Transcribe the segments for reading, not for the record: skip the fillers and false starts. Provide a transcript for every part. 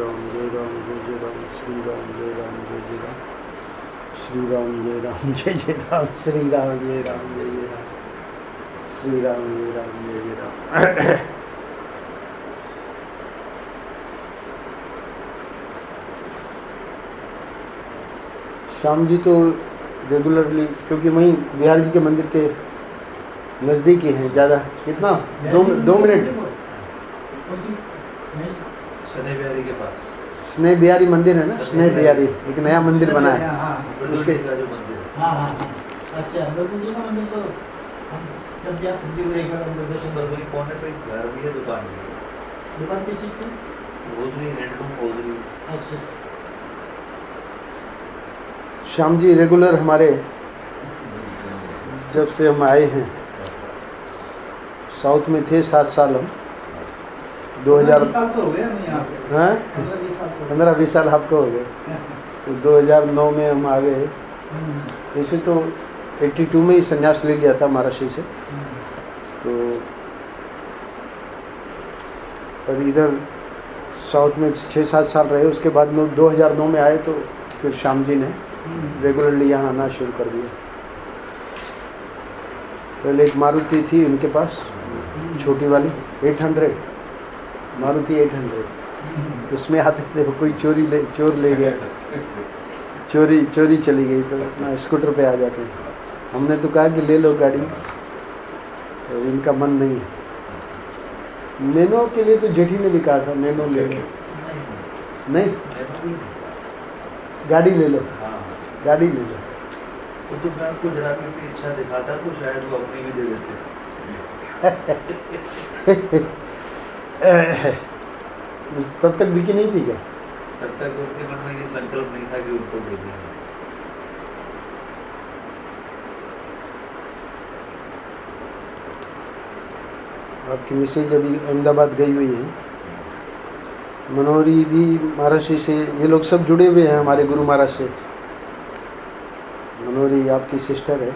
राम जय राम जय जय राम श्री राम जय राम जय जय राम श्री राम जय राम जय जय राम श्री राम जय राम जय जय राम श्री राम जय राम जय जय राम। श्याम जी तो रेगुलरली, क्योंकि वहीं बिहार जी के मंदिर के नज़दीक ही हैं, ज़्यादा कितना 2 मिनट स्नेह बिहारी के पास स्नेह बिहारी मंदिर है ना, स्नेह बिहारी एक नया मंदिर बना है उसके। का जो मंदिर है। हाँ हाँ हाँ, अच्छा बिल्कुल जी का मंदिर तो हम जब भी आप जी एक दर्शन बरबरी कॉर्नर पे घर भी है, दुकान भी है। दुकान किस चीज़ की? Hosiery handloom hosiery. अच्छा श्याम जी रेगुलर हमारे, जब से हम आए हैं साउथ में थे 7 साल हम 2000 साल तो हो गए हम यहाँ पे। हैं 15-20 साल तो 15-20 साल आपको हो गए। तो 2009 में हम आ गए। वैसे तो 82 में ही संन्यास ले लिया था महाराष्ट्र से, तो पर इधर साउथ में 6-7 साल रहे। उसके बाद में 2009 में आए तो फिर श्याम जी ने रेगुलरली यहाँ आना शुरू कर दिया। पहले एक मारुति थी उनके पास, छोटी वाली 800 मारुति 800, उसमें आते थे। कोई चोर ले गया, चोरी चली गई तो अपना स्कूटर पे आ जाते हैं। हमने तो कहा कि ले लो गाड़ी, तो इनका मन नहीं है। नैनो के लिए तो जेठी ने भी कहा था नैनो ले लो, नहीं गाड़ी ले लो, गाड़ी ले लो। वो तो मैं आपको जरा सी अपनी इच्छा दिखाता तो शायद वो अपनी भी दे देते। तब तक बिकी नहीं थी क्या? तब तक उनके मन में ये संकल्प नहीं था कि उनको दे दें। आपकी मिसेज अभी अहमदाबाद गई हुई है। मनोहरी भी महाराष्ट्र से, ये लोग सब जुड़े हुए हैं हमारे गुरु महाराज से। मनोहरी आपकी सिस्टर है।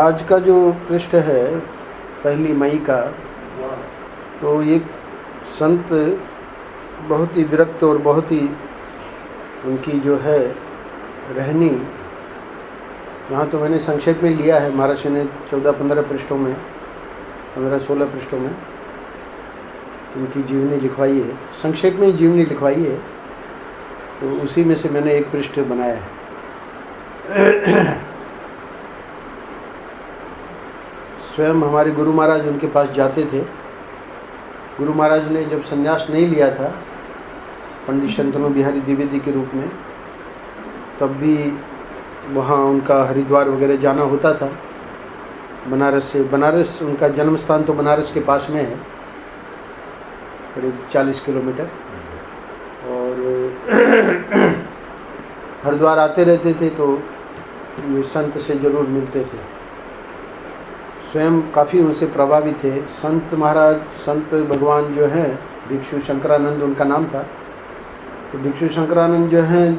आज का जो पृष्ठ है 1 मई का, तो ये संत बहुत ही विरक्त और बहुत ही उनकी जो है रहनी, यहाँ तो मैंने संक्षेप में लिया है। महाराज ने 14-15 पृष्ठों में, 15-16 पृष्ठों में उनकी जीवनी लिखवाई है, संक्षेप में ही जीवनी लिखवाई है। तो उसी में से मैंने एक पृष्ठ बनाया है। स्वयं हमारे गुरु महाराज उनके पास जाते थे। गुरु महाराज ने जब संन्यास नहीं लिया था पंडित शंतनु बिहारी द्विवेदी के रूप में, तब भी वहाँ उनका हरिद्वार वगैरह जाना होता था बनारस से। बनारस उनका जन्म स्थान तो बनारस के पास में है, करीब 40 किलोमीटर। और हरिद्वार आते रहते थे तो ये संत से ज़रूर मिलते थे। स्वयं काफ़ी उनसे प्रभावित थे। संत महाराज, संत भगवान जो हैं, भिक्षु शंकरानंद उनका नाम था। तो भिक्षु शंकरानंद जो हैं,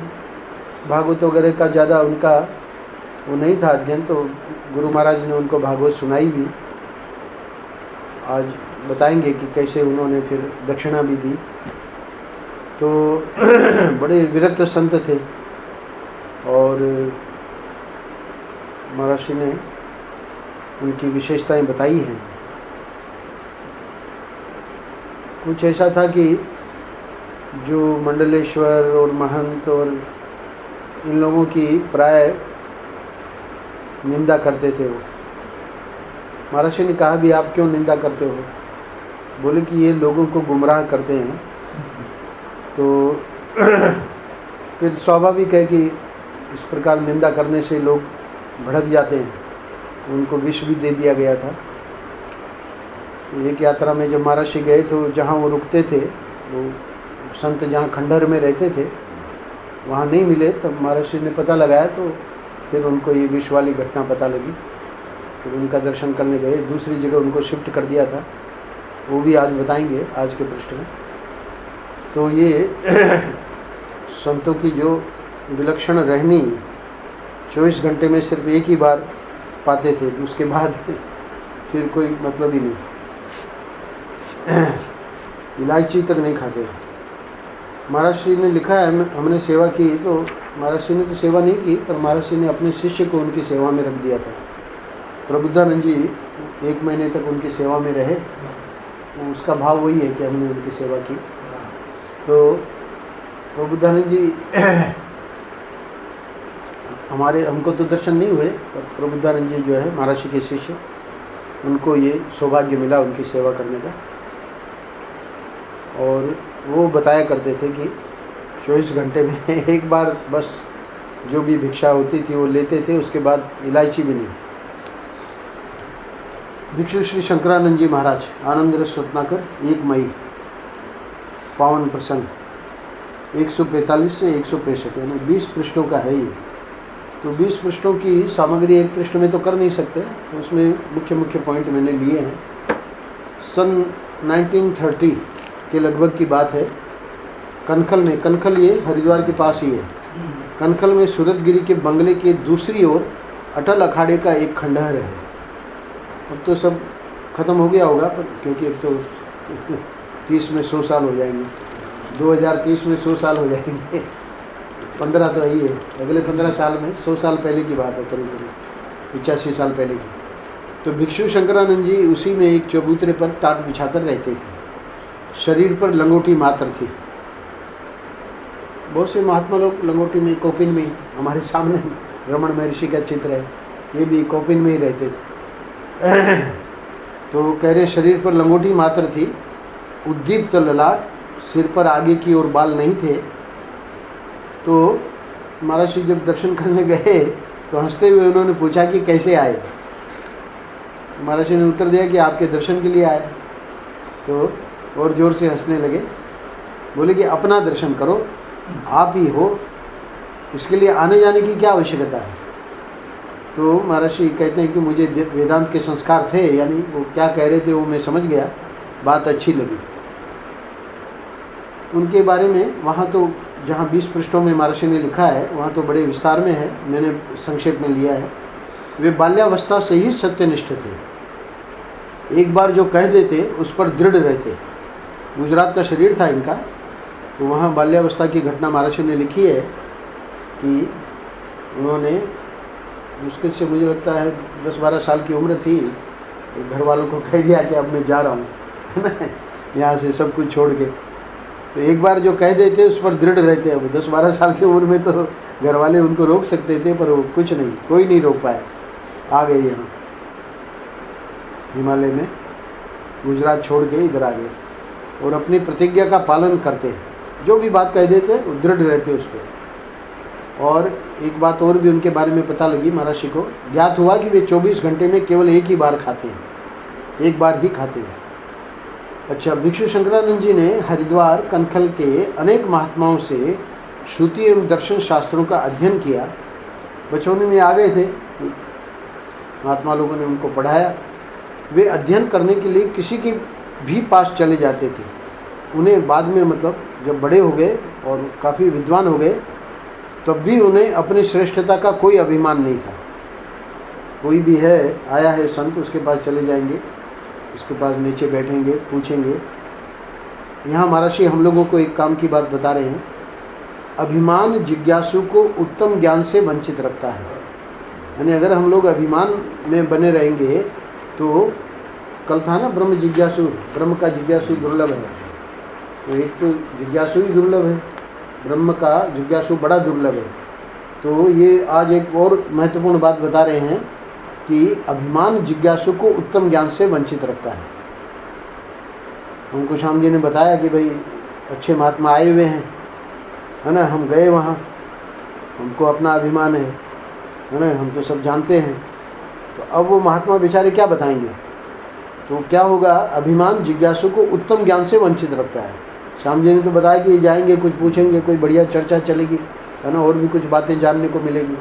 भागवत वगैरह का ज़्यादा उनका वो नहीं था अध्ययन, तो गुरु महाराज ने उनको भागवत सुनाई भी। आज बताएंगे कि कैसे उन्होंने फिर दक्षिणा भी दी। तो बड़े विरक्त संत थे और महाराज ने उनकी विशेषताएं बताई हैं। कुछ ऐसा था कि जो मंडलेश्वर और महंत और इन लोगों की प्राय निंदा करते थे। वो महाराज ने कहा भी आप क्यों निंदा करते हो? बोले कि ये लोगों को गुमराह करते हैं। तो फिर स्वाभाविक है कि इस प्रकार निंदा करने से लोग भड़क जाते हैं। उनको विष भी दे दिया गया था। एक यात्रा में जब महाराज गए तो जहाँ वो रुकते थे, वो संत जहाँ खंडहर में रहते थे वहाँ नहीं मिले। तब महाराज ने पता लगाया तो फिर उनको ये विष वाली घटना पता लगी। फिर उनका दर्शन करने गए, दूसरी जगह उनको शिफ्ट कर दिया था। वो भी आज बताएंगे आज के पृष्ठ में। तो ये संतों की जो विलक्षण रहनी, 24 घंटे में सिर्फ एक ही बार पाते थे, उसके बाद फिर कोई मतलब ही नहीं, इलायची तक नहीं खाते थे। महाराज श्री ने लिखा है, हमने सेवा की तो महाराज श्री ने तो सेवा नहीं की, पर महाराज श्री ने अपने शिष्य को उनकी सेवा में रख दिया था। प्रबुद्धानंद जी 1 महीने तक उनकी सेवा में रहे, तो उसका भाव वही है कि हमने उनकी सेवा की। तो प्रबुद्धानंद जी हमको तो दर्शन नहीं हुए, पर प्रबुद्धानंद जी जो है महाराज श्री के शिष्य, उनको ये सौभाग्य मिला उनकी सेवा करने का। और वो बताया करते थे कि 24 घंटे में एक बार बस जो भी भिक्षा होती थी वो लेते थे, उसके बाद इलायची भी नहीं। भिक्षु श्री शंकरानंद जी महाराज, आनंद रस रत्नाकर, 1 मई, पावन प्रसंग, 145 से 165, यानी 20 पृष्ठों का है ये। तो 20 पृष्ठों की सामग्री एक पृष्ठ में तो कर नहीं सकते, तो उसमें मुख्य मुख्य पॉइंट मैंने लिए हैं। सन 1930 के लगभग की बात है। कनखल ये हरिद्वार के पास ही है। कनखल में सूरतगिरी के बंगले के दूसरी ओर अटल अखाड़े का एक खंडहर है। अब तो सब खत्म हो गया होगा, पर क्योंकि अब तो 30 में 100 साल हो जाएंगे, 2030 में 100 साल हो जाएंगे, 15 तो यही है, अगले 15 साल में 100 साल पहले की बात है, करीब 85 साल पहले की। तो भिक्षु शंकरानंद जी उसी में एक चबूतरे पर टाट बिछाकर रहते थे। शरीर पर लंगोटी मात्र थी। बहुत से महात्मा लोग लंगोटी में, कोपिन में, हमारे सामने रमण महर्षि का चित्र है, ये भी कोपिन में ही रहते थे। तो कह रहे शरीर पर लंगोटी मात्र थी, उद्दीप्त ललाट, सिर पर आगे की ओर बाल नहीं थे। तो महाराज जी जब दर्शन करने गए तो हंसते हुए उन्होंने पूछा कि कैसे आए। महाराज जी ने उत्तर दिया कि आपके दर्शन के लिए आए। तो और जोर से हंसने लगे, बोले कि अपना दर्शन करो, आप ही हो, इसके लिए आने जाने की क्या आवश्यकता है। तो महाराज जी कहते हैं कि मुझे वेदांत के संस्कार थे, यानी वो क्या कह रहे थे वो मैं समझ गया, बात अच्छी लगी उनके बारे में। वहाँ तो जहाँ 20 पृष्ठों में महाराज जी ने लिखा है, वहाँ तो बड़े विस्तार में है, मैंने संक्षेप में लिया है। वे बाल्यावस्था से ही सत्यनिष्ठ थे, एक बार जो कह देते उस पर दृढ़ रहते। गुजरात का शरीर था इनका, तो वहाँ बाल्यावस्था की घटना महाराज जी ने लिखी है कि उन्होंने मुश्किल से, मुझे लगता है 10-12 साल की उम्र थी, तो घर वालों को कह दिया कि अब मैं जा रहा हूँ यहाँ से सब कुछ छोड़ के। तो एक बार जो कह देते उस पर दृढ़ रहते। अब 10-12 साल की उम्र में तो घर वाले उनको रोक सकते थे, पर वो कुछ नहीं, कोई नहीं रोक पाया। आ गए यहाँ हिमालय में, गुजरात छोड़ के इधर आ गए और अपनी प्रतिज्ञा का पालन करते। जो भी बात कह देते वो दृढ़ रहते उस पर। और एक बात और भी उनके बारे में पता लगी, महाराज जी को ज्ञात हुआ कि वे 24 घंटे में केवल एक ही बार खाते हैं, एक बार ही खाते हैं। अच्छा, भिक्षु शंकरानंद जी ने हरिद्वार कनखल के अनेक महात्माओं से श्रुति एवं दर्शन शास्त्रों का अध्ययन किया। बचपन में आ गए थे, महात्मा लोगों ने उनको पढ़ाया। वे अध्ययन करने के लिए किसी के भी पास चले जाते थे। उन्हें बाद में, मतलब जब बड़े हो गए और काफ़ी विद्वान हो गए, तब भी उन्हें अपनी श्रेष्ठता का कोई अभिमान नहीं था। कोई भी है, आया है संत, उसके पास चले जाएंगे, उसके पास नीचे बैठेंगे, पूछेंगे। यहाँ महाराज जी हम लोगों को एक काम की बात बता रहे हैं, अभिमान जिज्ञासु को उत्तम ज्ञान से वंचित रखता है। यानी अगर हम लोग अभिमान में बने रहेंगे तो, कल था ना ब्रह्म जिज्ञासु, ब्रह्म का जिज्ञासु दुर्लभ है, तो एक तो जिज्ञासु ही दुर्लभ है, ब्रह्म का जिज्ञासु बड़ा दुर्लभ है। तो ये आज एक और महत्वपूर्ण बात बता रहे हैं कि अभिमान जिज्ञासु को उत्तम ज्ञान से वंचित रखता है। हमको श्याम जी ने बताया कि भाई अच्छे महात्मा आए हुए हैं, है ना, हम गए वहाँ, हमको अपना अभिमान है ना, हम तो सब जानते हैं। तो अब वो महात्मा बेचारे क्या बताएंगे। तो क्या होगा, अभिमान जिज्ञासु को उत्तम ज्ञान से वंचित रखता है। श्याम जी ने तो बताया कि जाएंगे, कुछ पूछेंगे, कोई बढ़िया चर्चा चलेगी, है ना, और भी कुछ बातें जानने को मिलेगी।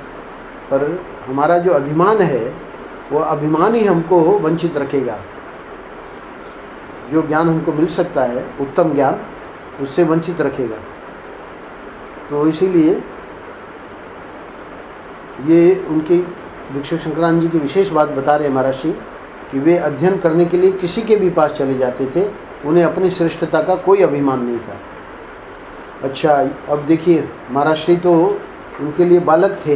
पर हमारा जो अभिमान है वो अभिमान ही हमको वंचित रखेगा। जो ज्ञान हमको मिल सकता है, उत्तम ज्ञान, उससे वंचित रखेगा। तो इसीलिए ये उनकी भिक्षु शंकरानंद जी की विशेष बात बता रहे हैं महाराज जी कि वे अध्ययन करने के लिए किसी के भी पास चले जाते थे, उन्हें अपनी श्रेष्ठता का कोई अभिमान नहीं था। अच्छा, अब देखिए महाराज श्री तो उनके लिए बालक थे,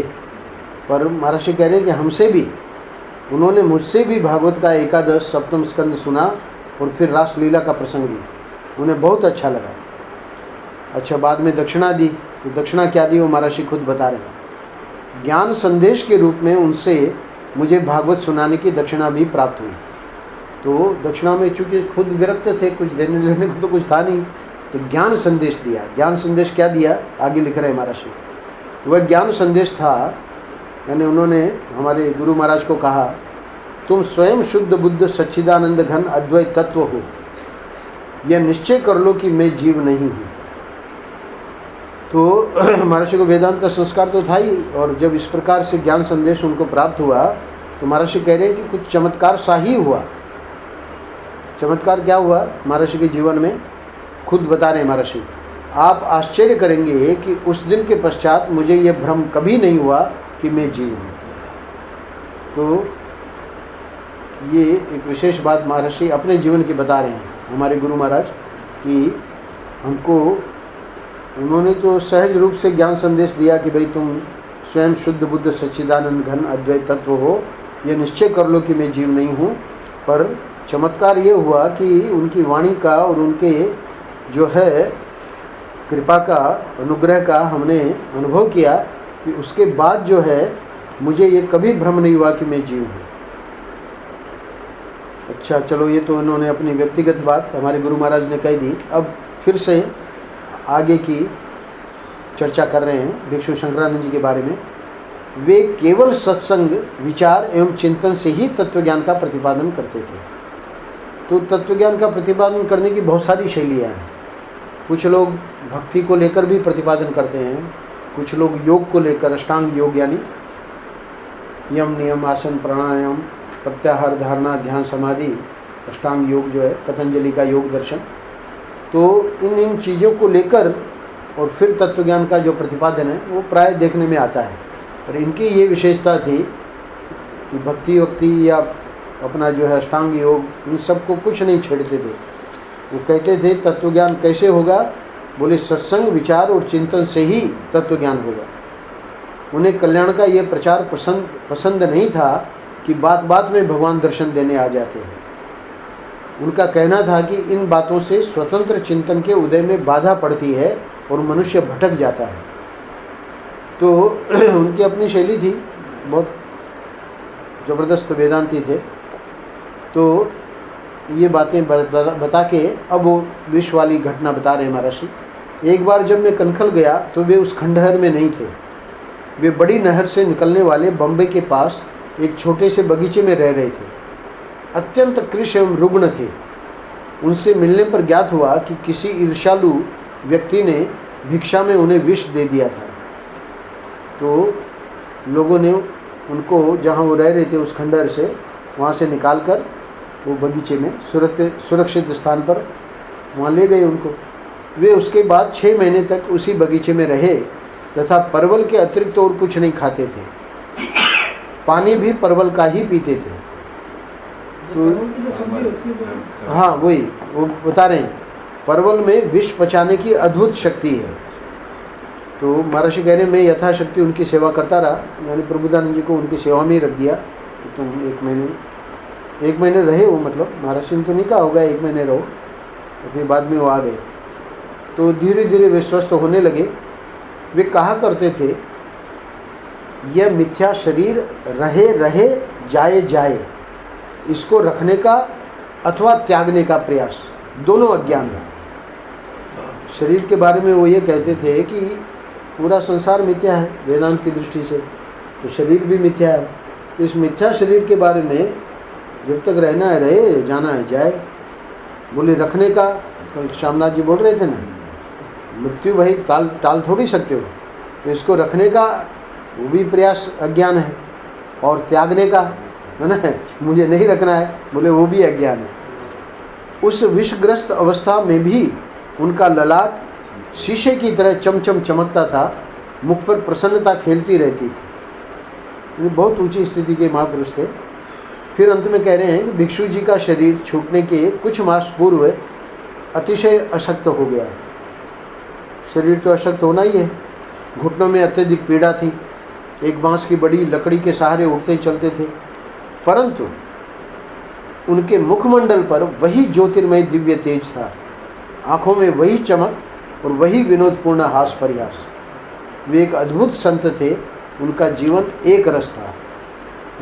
पर महाराज श्री कह रहे हैं कि हमसे भी, उन्होंने मुझसे भी भागवत का एकादश सप्तम स्कंद सुना और फिर रासलीला का प्रसंग भी, उन्हें बहुत अच्छा लगा। अच्छा, बाद में दक्षिणा दी, तो दक्षिणा क्या दी वो महाराज श्री खुद बता रहे हैं। ज्ञान संदेश के रूप में उनसे मुझे भागवत सुनाने की दक्षिणा भी प्राप्त हुई। तो दक्षिणा में चूँकि खुद विरक्त थे, कुछ देने लेने को तो कुछ था नहीं, तो ज्ञान संदेश दिया। ज्ञान संदेश क्या दिया, आगे लिख रहे हैं महाराज श्री। वह ज्ञान संदेश था, यानी उन्होंने हमारे गुरु महाराज को कहा, तुम स्वयं शुद्ध बुद्ध सच्चिदानंद घन अद्वैत तत्व हो, यह निश्चय कर लो कि मैं जीव नहीं हूँ। तो महर्षि को वेदांत का संस्कार तो था ही, और जब इस प्रकार से ज्ञान संदेश उनको प्राप्त हुआ तो महर्षि कह रहे हैं कि कुछ चमत्कार सा ही हुआ। चमत्कार क्या हुआ महर्षि के जीवन में, खुद बता रहे हैं महर्षि, आप आश्चर्य करेंगे कि उस दिन के पश्चात मुझे यह भ्रम कभी नहीं हुआ कि मैं जीव हूँ। तो ये एक विशेष बात महर्षि अपने जीवन की बता रहे हैं हमारे गुरु महाराज, कि हमको उन्होंने तो सहज रूप से ज्ञान संदेश दिया कि भाई तुम स्वयं शुद्ध बुद्ध सच्चिदानंद घन अद्वैत तत्व हो, ये निश्चय कर लो कि मैं जीव नहीं हूँ। पर चमत्कार ये हुआ कि उनकी वाणी का और उनके जो है कृपा का, अनुग्रह का हमने अनुभव किया कि उसके बाद जो है मुझे ये कभी भ्रम नहीं हुआ कि मैं जीव हूँ। अच्छा, चलो ये तो उन्होंने अपनी व्यक्तिगत बात हमारे गुरु महाराज ने कह दी। अब फिर से आगे की चर्चा कर रहे हैं भिक्षु शंकरानंद जी के बारे में। वे केवल सत्संग, विचार एवं चिंतन से ही तत्वज्ञान का प्रतिपादन करते थे। तो तत्वज्ञान का प्रतिपादन करने की बहुत सारी शैलियाँ हैं। कुछ लोग भक्ति को लेकर भी प्रतिपादन करते हैं, कुछ लोग योग को लेकर, अष्टांग योग यानी यम नियम आसन प्राणायाम प्रत्याहार धारणा ध्यान समाधि, अष्टांग योग जो है पतंजलि का योग दर्शन, तो इन चीज़ों को लेकर और फिर तत्वज्ञान का जो प्रतिपादन है वो प्राय देखने में आता है। पर इनकी ये विशेषता थी कि भक्ति वक्ति या अपना जो है अष्टांग योग, इन सबको कुछ नहीं छेड़ते थे। वो कहते थे तत्वज्ञान कैसे होगा, बोले सत्संग, विचार और चिंतन से ही तत्वज्ञान होगा। उन्हें कल्याण का ये प्रचार पसंद नहीं था कि बात बात में भगवान दर्शन देने आ जाते हैं। उनका कहना था कि इन बातों से स्वतंत्र चिंतन के उदय में बाधा पड़ती है और मनुष्य भटक जाता है। तो उनकी अपनी शैली थी, बहुत ज़बरदस्त वेदांती थे। तो ये बातें बता के अब वो विश्व वाली घटना बता रहे हैं महर्षि। एक बार जब मैं कनखल गया तो वे उस खंडहर में नहीं थे। वे बड़ी नहर से निकलने वाले बम्बई के पास एक छोटे से बगीचे में रह रहे थे। अत्यंत कृश एवं रुग्ण थे। उनसे मिलने पर ज्ञात हुआ कि किसी ईर्ष्यालु व्यक्ति ने भिक्षा में उन्हें विष दे दिया था। तो लोगों ने उनको जहाँ वो रह रहे थे उस खंडहर से, वहाँ से निकालकर वो बगीचे में सुरक्षित स्थान पर वहाँ ले गए उनको। वे उसके बाद 6 महीने तक उसी बगीचे में रहे तथा परवल के अतिरिक्त और कुछ नहीं खाते थे। पानी भी परवल का ही पीते थे। तो हाँ, वही वो बता रहे हैं, परवल में विष पचाने की अद्भुत शक्ति है। तो महर्षि कह रहे, मैं यथाशक्ति उनकी सेवा करता रहा, यानी प्रबुद्धानंद जी को उनकी सेवा में ही रख दिया। तो तुम 1 महीने रहे हो, मतलब महर्षि ने तो नहीं कहा होगा 1 महीने रहो, तो फिर बाद में वो आ गए। तो धीरे धीरे वे स्वस्थ होने लगे। वे कहा करते थे, यह मिथ्या शरीर रहे रहे जाए जाए, इसको रखने का अथवा त्यागने का प्रयास, दोनों अज्ञान है। शरीर के बारे में वो ये कहते थे कि पूरा संसार मिथ्या है वेदांत की दृष्टि से, तो शरीर भी मिथ्या है। इस मिथ्या शरीर के बारे में जब तक रहना है रहे, जाना है जाए। बोले रखने का, कल श्यामनाथ जी बोल रहे थे ना, मृत्यु भाई टाल थोड़ी सकते हो, तो इसको रखने का वो भी प्रयास अज्ञान है, और त्यागने का है ना, मुझे नहीं रखना है, बोले वो भी अज्ञान है। उस विषग्रस्त अवस्था में भी उनका ललाट शीशे की तरह चमचम चमकता था, मुख पर प्रसन्नता खेलती रहती थी। ये बहुत ऊंची स्थिति के महापुरुष थे। फिर अंत में कह रहे हैं कि भिक्षु जी का शरीर छूटने के कुछ मास पूर्व अतिशय अशक्त हो गया। शरीर तो अशक्त होना ही है। घुटनों में अत्यधिक पीड़ा थी, एक बांस की बड़ी लकड़ी के सहारे उठते चलते थे, परंतु उनके मुखमंडल पर वही ज्योतिर्मय दिव्य तेज था, आंखों में वही चमक और वही विनोदपूर्ण हास परिहास। वे एक अद्भुत संत थे। उनका जीवन एक रस था।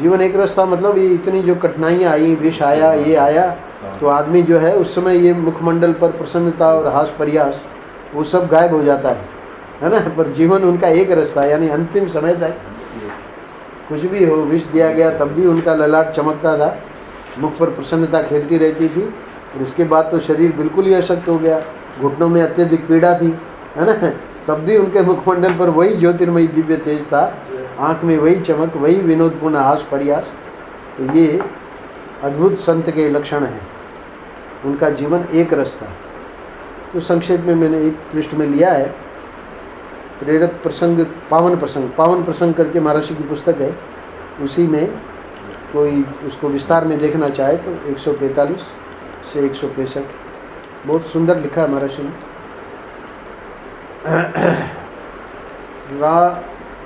जीवन एक रस था मतलब ये इतनी जो कठिनाइयाँ आई, विष आया, ये आया, तो आदमी जो है उस समय ये मुखमंडल पर प्रसन्नता और हास परिहास वो सब गायब हो जाता है ना। पर जीवन उनका एक रस था, यानी अंतिम समय तक कुछ भी हो, विष दिया गया तब भी उनका ललाट चमकता था, मुख पर प्रसन्नता खेलती रहती थी। और इसके बाद तो शरीर बिल्कुल ही अशक्त हो गया, घुटनों में अत्यधिक पीड़ा थी, है ना, तब भी उनके मुखमंडल पर वही ज्योतिर्मयी दिव्य तेज था, आँख में वही चमक, वही विनोदपूर्ण हास परिहास। तो ये अद्भुत संत के लक्षण हैं। उनका जीवन एक रस था। तो संक्षेप में मैंने एक पृष्ठ में लिया है, प्रेरक प्रसंग, पावन प्रसंग करके महर्षि की पुस्तक है, उसी में कोई उसको विस्तार में देखना चाहे तो 145 से 165 बहुत सुंदर लिखा है महर्षि ने।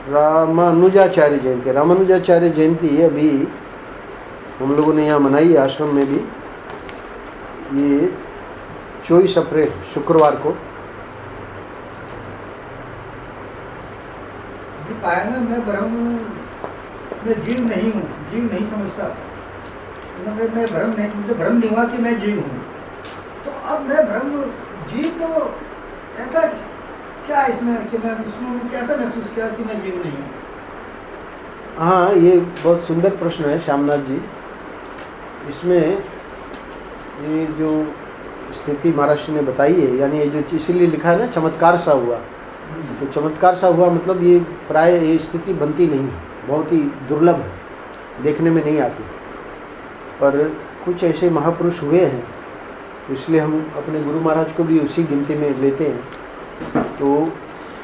रामानुजाचार्य जयंती अभी हम लोगों ने यहाँ मनाई है आश्रम में भी, ये 24 अप्रैल शुक्रवार को। कहा ना, मैं ब्रह्म में जीव नहीं हूँ, जीव नहीं समझता। मैं ब्रह्म नहीं, मुझे भ्रम नहीं हुआ कि मैं जीव हूँ। तो अब मैं ब्रह्म जीव, तो ऐसा क्या इसमें कि मैं उसमें कैसा महसूस किया कि मैं जीव नहीं हूँ? हाँ, ये बहुत सुंदर प्रश्न है श्यामनाथ जी। इसमें ये जो स्थिति महाराष्ट्र ने बताई है, यानी ये जो इसीलिए लिखा है ना, चमत्कार सा हुआ। तो चमत्कार सा हुआ मतलब ये प्राय ये स्थिति बनती नहीं है, बहुत ही दुर्लभ है, देखने में नहीं आती। पर कुछ ऐसे महापुरुष हुए हैं, तो इसलिए हम अपने गुरु महाराज को भी उसी गिनती में लेते हैं। तो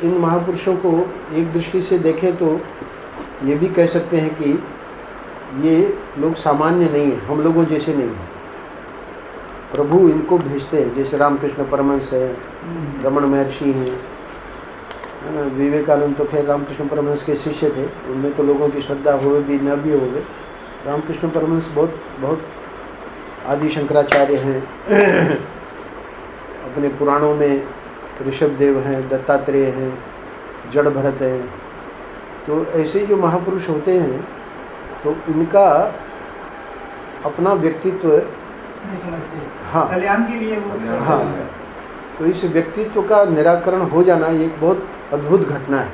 इन महापुरुषों को एक दृष्टि से देखें तो ये भी कह सकते हैं कि ये लोग सामान्य नहीं हैं, हम लोगों जैसे नहीं हैं। प्रभु इनको भेजते हैं, जैसे रामकृष्ण परमहंस है, रमण महर्षि हैं, है ना। विवेकानंद तो खैर रामकृष्ण परमहंस के शिष्य थे, उनमें तो लोगों की श्रद्धा होवे भी न भी होवे। रामकृष्ण परमहंस बहुत आदि शंकराचार्य हैं। अपने पुराणों में ऋषभदेव हैं, दत्तात्रेय हैं, जड़ भरत हैं। तो ऐसे जो महापुरुष होते हैं तो इनका अपना व्यक्तित्व नहीं समझते, हाँ, कल्याण के लिए वो, हाँ, तो इस व्यक्तित्व का निराकरण हो जाना ये एक बहुत अद्भुत घटना है।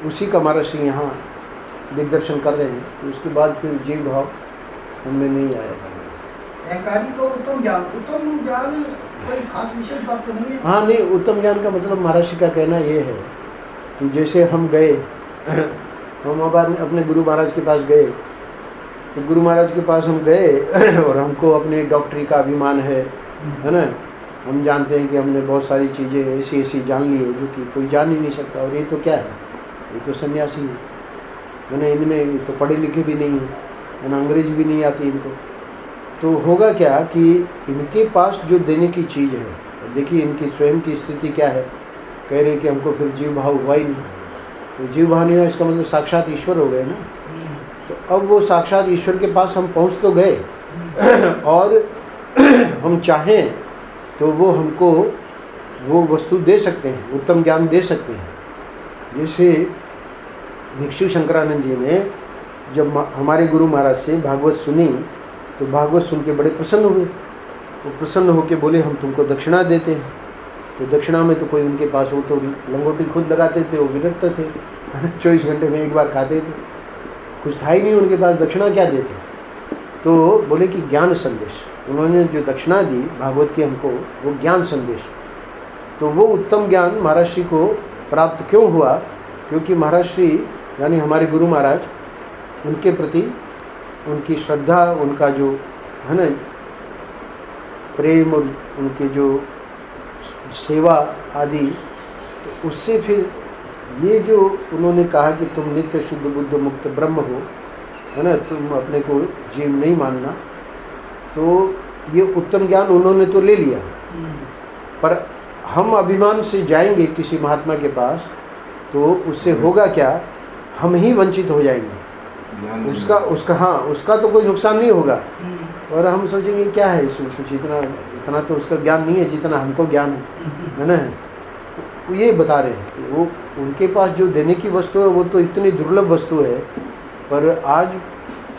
उसी का महर्षि यहाँ दिग्दर्शन कर रहे हैं। तो उसके बाद फिर जीव भाव हमें नहीं आया। अहंकारी को उत्तम ज्ञान कोई खास विशेष बात तो नहीं है। हाँ, नहीं, उत्तम ज्ञान का मतलब महर्षि का कहना ये है कि जैसे हम गए, हम अपने गुरु महाराज के पास गए, तो गुरु महाराज के पास हम गए और हमको अपने डॉक्टरी का अभिमान है ना। हम जानते हैं कि हमने बहुत सारी चीज़ें ऐसी ऐसी जान ली है जो कि कोई जान ही नहीं सकता। और ये तो क्या है, ये तो सन्यासी है ना, इनमें तो पढ़े लिखे भी नहीं है ना, अंग्रेजी भी नहीं आती इनको। तो होगा क्या कि इनके पास जो देने की चीज़ है, देखिए इनकी स्वयं की स्थिति क्या है, कह रहे कि हमको फिर जीव भाव हुआ ही नहीं। तो जीव भाव नहीं हुआ इसका मतलब साक्षात ईश्वर हो गए ना। तो अब वो साक्षात ईश्वर के पास हम पहुंच तो गए और हम चाहें तो वो हमको वो वस्तु दे सकते हैं, उत्तम ज्ञान दे सकते हैं। जैसे भिक्षु शंकरानंद जी ने जब हमारे गुरु महाराज से भागवत सुनी तो भागवत सुन के बड़े प्रसन्न हुए। वो प्रसन्न होकर बोले हम तुमको दक्षिणा देते हैं। तो दक्षिणा में तो कोई उनके पास, वो तो लंगोटी खुद लगाते थे, वो विरक्त थे, 24 घंटे में एक बार खाते थे, कुछ था ही नहीं उनके पास, दक्षिणा क्या देते। तो बोले कि ज्ञान संदेश, उन्होंने जो दक्षिणा दी भागवत की हमको, वो ज्ञान संदेश। तो वो उत्तम ज्ञान महर्षि को प्राप्त क्यों हुआ? क्योंकि महर्षि यानी हमारे गुरु महाराज, उनके प्रति उनकी श्रद्धा, उनका जो है ना प्रेम और उनके जो सेवा आदि, तो उससे फिर ये जो उन्होंने कहा कि तुम नित्य शुद्ध बुद्ध मुक्त ब्रह्म हो, है ना, तुम अपने को जीव नहीं मानना, तो ये उत्तम ज्ञान उन्होंने तो ले लिया, पर हम अभिमान से जाएंगे किसी महात्मा के पास तो उससे होगा क्या, हम ही वंचित हो जाएंगे। उसका तो कोई नुकसान नहीं होगा, और हम सोचेंगे क्या है इसमें, कुछ इतना तो उसका ज्ञान नहीं है जितना हमको ज्ञान है ना। तो ये बता रहे हैं कि वो उनके पास जो देने की वस्तु है वो तो इतनी दुर्लभ वस्तु है, पर आज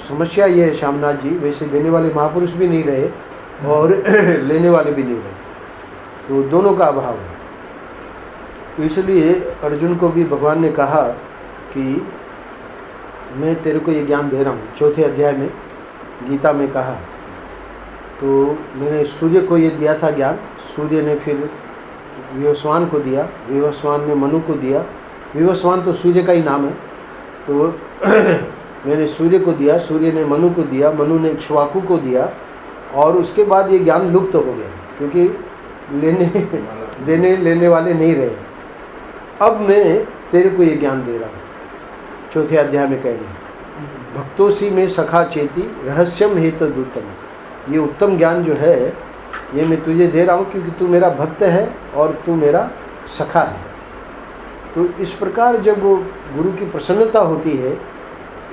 समस्या ये है श्यामनाथ जी, वैसे देने वाले महापुरुष भी नहीं रहे और लेने वाले भी नहीं रहे, तो दोनों का अभाव है। तो इसलिए अर्जुन को भी भगवान ने कहा कि मैं तेरे को ये ज्ञान दे रहा हूँ, 4थे अध्याय में गीता में कहा। तो मैंने सूर्य को ये दिया था ज्ञान, सूर्य ने फिर विवस्वान को दिया, विवस्वान ने मनु को दिया, विवस्वान तो सूर्य का ही नाम है, तो मैंने सूर्य को दिया, सूर्य ने मनु को दिया, मनु ने इक्ष्वाकु को दिया, और उसके बाद ये ज्ञान लुप्त हो गया क्योंकि देने लेने वाले नहीं रहे। अब मैं तेरे को ये ज्ञान दे रहा हूँ, 4थे अध्याय में कह रहे हैं, भक्तोसी में सखा चेती रहस्यम हेतुदुत्तम। ये उत्तम ज्ञान जो है ये मैं तुझे दे रहा हूँ क्योंकि तू मेरा भक्त है और तू मेरा सखा है। तो इस प्रकार जब वो गुरु की प्रसन्नता होती है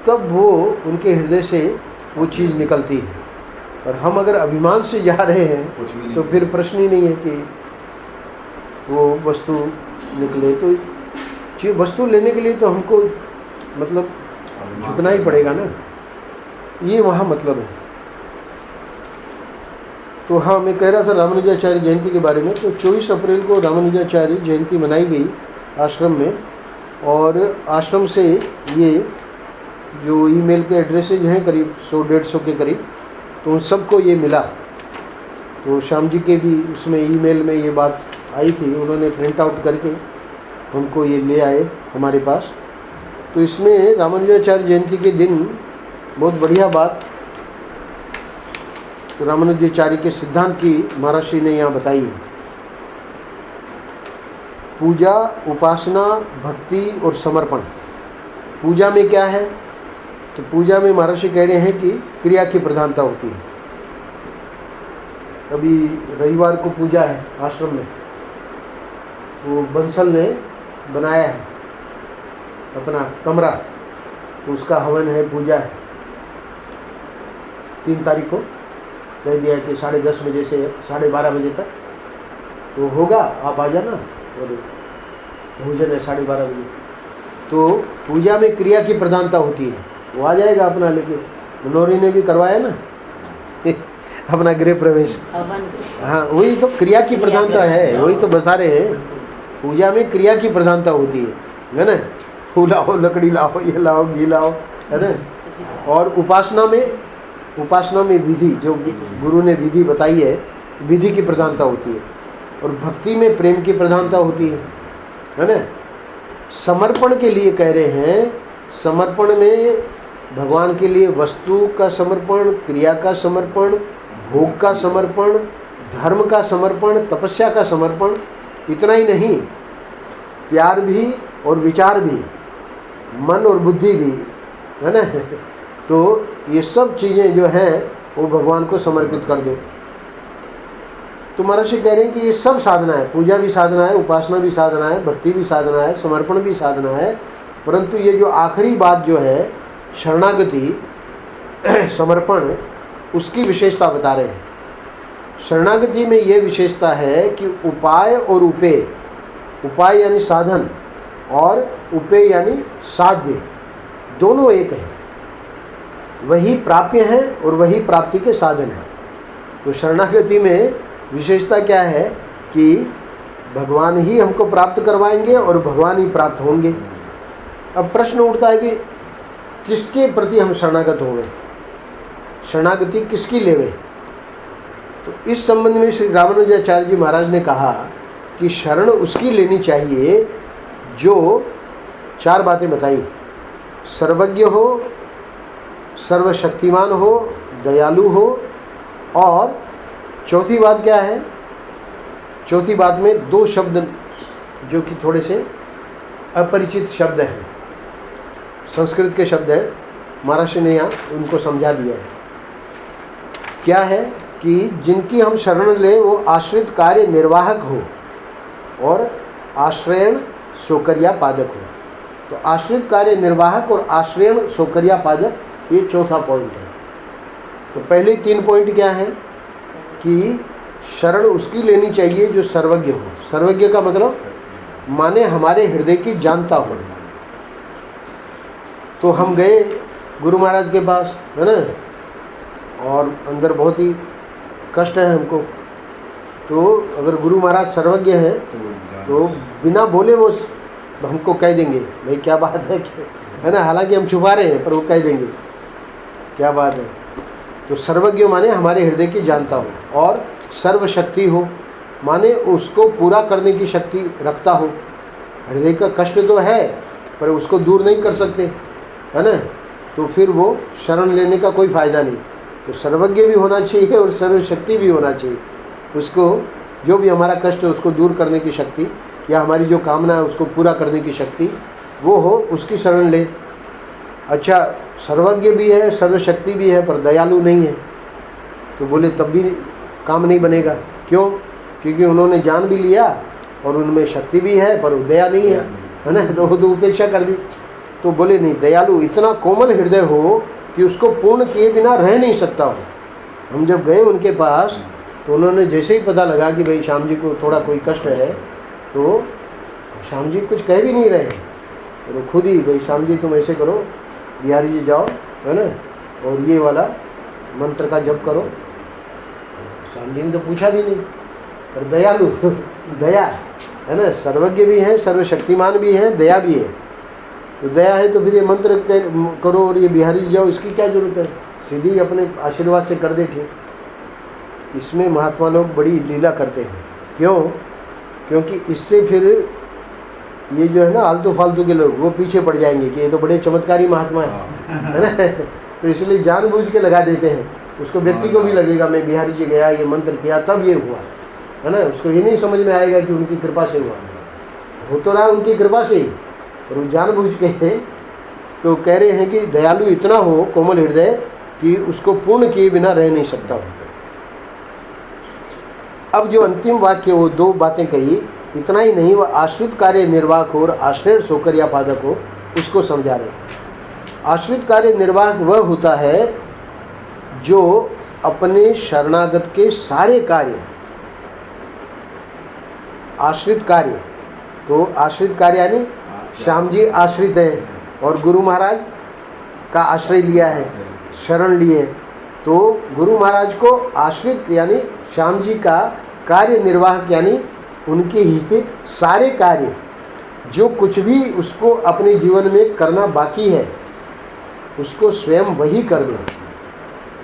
तब वो उनके हृदय से वो चीज़ निकलती है, और हम अगर अभिमान से जा रहे हैं तो फिर प्रश्न ही नहीं है कि वो वस्तु निकले। तो वस्तु लेने के लिए तो हमको मतलब झुकना ही पड़ेगा ना, ये वहाँ मतलब है। तो हाँ, मैं कह रहा था रामानुजाचार्य जयंती के बारे में। तो 24 अप्रैल को रामानुजाचार्य जयंती मनाई गई आश्रम में, और आश्रम से ये जो ईमेल के एड्रेसेज हैं करीब 100-150 के करीब, तो उन सबको ये मिला। तो श्याम जी के भी उसमें ईमेल में ये बात आई थी, उन्होंने प्रिंट आउट करके हमको ये ले आए हमारे पास। तो इसमें रामानुजाचार्य जयंती के दिन बहुत बढ़िया बात तो रामानुजाचार्य के सिद्धांत की महाराज श्री ने यहाँ बताई है। पूजा, उपासना, भक्ति और समर्पण। पूजा में क्या है, तो पूजा में महाराज श्री कह रहे हैं कि क्रिया की प्रधानता होती है। अभी रविवार को पूजा है आश्रम में, वो बंसल ने बनाया है अपना कमरा, तो उसका हवन है, पूजा है। 3 तारीख को कह दिया कि 10:30 बजे से 12:30 बजे तक तो होगा, आप आ जाना, और भोजन है 12:30 बजे। तो पूजा में क्रिया की प्रधानता होती है, वो आ जाएगा अपना लेके। मनोरी ने भी करवाया ना अपना गृह प्रवेश। हाँ, वही तो क्रिया की प्रधानता है, वही तो बता रहे हैं। पूजा में क्रिया की प्रधानता होती है ना, फूल लाओ, लकड़ी लाओ, ये लाओ, घी लाओ, है ना। और उपासना में विधि, जो गुरु ने विधि बताई है, विधि की प्रधानता होती है। और भक्ति में प्रेम की प्रधानता होती है ना। समर्पण के लिए कह रहे हैं, समर्पण में भगवान के लिए वस्तु का समर्पण, क्रिया का समर्पण, भोग का समर्पण, धर्म का समर्पण, तपस्या का समर्पण। इतना ही नहीं, प्यार भी और विचार भी, मन और बुद्धि भी, है ना। तो ये सब चीज़ें जो हैं वो भगवान को समर्पित कर दो। तो महर्षि कह रहे हैं कि ये सब साधना है, पूजा भी साधना है, उपासना भी साधना है, भक्ति भी साधना है, समर्पण भी साधना है। परंतु ये जो आखिरी बात जो है शरणागति, समर्पण, उसकी विशेषता बता रहे हैं। शरणागति में ये विशेषता है कि उपाय और उपेय, उपाय यानी साधन और उपेय यानी साध्य, दोनों एक है। वही प्राप्य है और वही प्राप्ति के साधन है। तो शरणागति में विशेषता क्या है कि भगवान ही हमको प्राप्त करवाएंगे और भगवान ही प्राप्त होंगे। अब प्रश्न उठता है कि किसके प्रति हम शरणागत होंगे, शरणागति किसकी लेवे। तो इस संबंध में श्री रामानुजाचार्य जी महाराज ने कहा कि शरण उसकी लेनी चाहिए जो 4 बातें बताई, सर्वज्ञ हो, सर्वशक्तिमान हो, दयालु हो, और चौथी बात क्या है, चौथी बात में 2 शब्द जो कि थोड़े से अपरिचित शब्द हैं, संस्कृत के शब्द है, महर्षि ने यहाँ उनको समझा दिया है। क्या है कि जिनकी हम शरण ले वो आश्रित कार्य निर्वाहक हो और आश्रयण सोकरिया पादक हो। तो आश्रित कार्य निर्वाहक और आश्रयण सोकरिया पादक, ये चौथा पॉइंट है। तो पहले 3 पॉइंट क्या है कि शरण उसकी लेनी चाहिए जो सर्वज्ञ हो। सर्वज्ञ का मतलब माने हमारे हृदय की जानता हो। तो हम गए गुरु महाराज के पास, है ना, और अंदर बहुत ही कष्ट है हमको। तो अगर गुरु महाराज सर्वज्ञ हैं तो बिना बोले वो हमको कह देंगे भाई क्या बात है ना, हालांकि हम छुपा रहे हैं पर वो कह देंगे क्या बात है। तो सर्वज्ञ माने हमारे हृदय की जानता हो और सर्वशक्ति हो माने उसको पूरा करने की शक्ति रखता हो। हृदय का कष्ट तो है पर उसको दूर नहीं कर सकते, है ना, तो फिर वो शरण लेने का कोई फ़ायदा नहीं। तो सर्वज्ञ भी होना चाहिए और सर्वशक्ति भी होना चाहिए। उसको जो भी हमारा कष्ट है उसको दूर करने की शक्ति या हमारी जो कामना है उसको पूरा करने की शक्ति वो हो, उसकी शरण ले। अच्छा, सर्वज्ञ भी है, सर्वशक्ति भी है पर दयालु नहीं है, तो बोले तब भी काम नहीं बनेगा। क्यों? क्योंकि उन्होंने जान भी लिया और उनमें शक्ति भी है पर दया नहीं है ना, तो उपेक्षा कर दी। तो बोले नहीं, दयालु इतना कोमल हृदय हो कि उसको पूर्ण किए बिना रह नहीं सकता हो। हम जब गए उनके पास तो उन्होंने जैसे ही पता लगा कि भाई श्याम जी को थोड़ा कोई कष्ट है तो श्याम जी कुछ कह भी नहीं रहे, तो खुद ही भाई श्याम जी तुम ऐसे करो, बिहारी जी जाओ, है ना, और ये वाला मंत्र का जप करो। श्याम जी ने तो पूछा भी नहीं, पर दयालु दया है ना, सर्वज्ञ भी है, सर्वशक्तिमान भी है, दया भी है। तो दया है तो फिर ये मंत्र करो और ये बिहारी जी जाओ, इसकी क्या जरूरत है, सीधी अपने आशीर्वाद से कर दे ठीक। इसमें महात्मा लोग बड़ी लीला करते हैं। क्यों? क्योंकि इससे फिर ये जो है ना आलतू फालतू के लोग वो पीछे पड़ जाएंगे कि ये तो बड़े चमत्कारी महात्मा है ना, तो इसलिए जानबूझ के लगा देते हैं। उसको व्यक्ति को भी लगेगा मैं बिहारी जी गया, ये मंत्र किया तब ये हुआ, है ना, उसको ये नहीं समझ में आएगा कि उनकी कृपा से हुआ, हो तो रहा उनकी कृपा से ही, और वो जानबूझ के तो कह रहे हैं कि दयालु इतना हो कोमल हृदय कि उसको पूर्ण किए बिना रह नहीं सकता हो। अब जो अंतिम वाक्य वो 2 बातें कही, इतना ही नहीं, वह आश्रित कार्य निर्वाहक हो और आश्रय सोकर या पादक हो, उसको समझा रहे हैं। आश्रित कार्य निर्वाहक वह होता है जो अपने शरणागत के सारे कार्य, आश्रित कार्य, तो आश्रित कार्य यानी श्याम जी आश्रित है और गुरु महाराज का आश्रय लिया है, शरण लिए, तो गुरु महाराज को आश्रित यानी श्याम जी का कार्य निर्वाहक यानी उनके ही सारे कार्य, जो कुछ भी उसको अपने जीवन में करना बाकी है उसको स्वयं वही कर दे,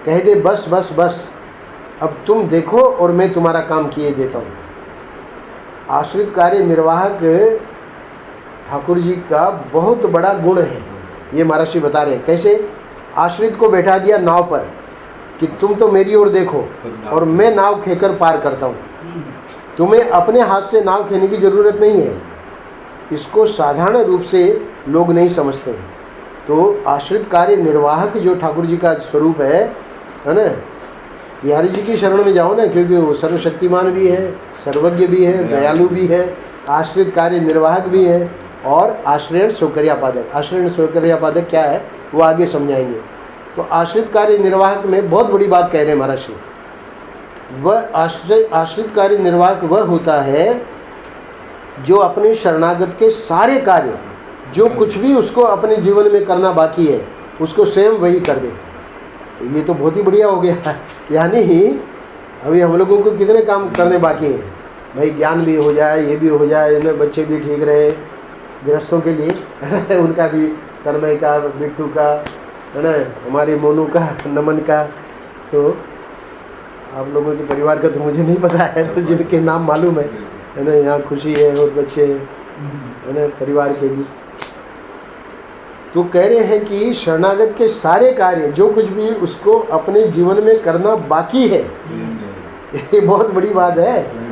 कह दे बस बस बस अब तुम देखो और मैं तुम्हारा काम किए देता हूँ। आश्रित कार्य निर्वाहक ठाकुर जी का बहुत बड़ा गुण है, ये महर्षि बता रहे हैं। कैसे? आश्रित को बैठा दिया नाव पर कि तुम तो मेरी ओर देखो और मैं नाव खेकर पार करता हूँ, तुम्हें अपने हाथ से नाव खेने की ज़रूरत नहीं है। इसको साधारण रूप से लोग नहीं समझते हैं। तो आश्रित कार्य निर्वाहक जो ठाकुर जी का स्वरूप है ना, बिहारी जी की शरण में जाओ ना, क्योंकि वो सर्वशक्तिमान भी है, सर्वज्ञ भी है, दयालु भी है, आश्रित कार्य निर्वाहक भी है और आश्रयण सौकर्या पादक। आश्रयण सौकर्या पादक क्या है वो आगे समझाएंगे। तो आश्रित कार्य निर्वाहक में बहुत बड़ी बात कह रहे हैं महर्षि। वह आश्रित कार्य निर्वाहक वह होता है जो अपने शरणागत के सारे कार्य, जो कुछ भी उसको अपने जीवन में करना बाकी है उसको स्वयं वही कर दे। तो ये तो बहुत ही बढ़िया हो गया। यानी अभी हम लोगों को कितने काम करने बाकी हैं भाई, ज्ञान भी हो जाए, ये भी हो जाए, इनमें बच्चे भी ठीक रहे, गृहस्थों के लिए उनका भी, तन्मय का, बिट्टू का, है ना, हमारे मोनू का, नमन का। तो आप लोगों के परिवार का तो मुझे नहीं पता है, तो जिनके नाम मालूम है ना, यहाँ खुशी है और बच्चे हैं, है ना, परिवार के भी। तो कह रहे हैं कि शरणागत के सारे कार्य, जो कुछ भी उसको अपने जीवन में करना बाकी है, ये बहुत बड़ी बात है।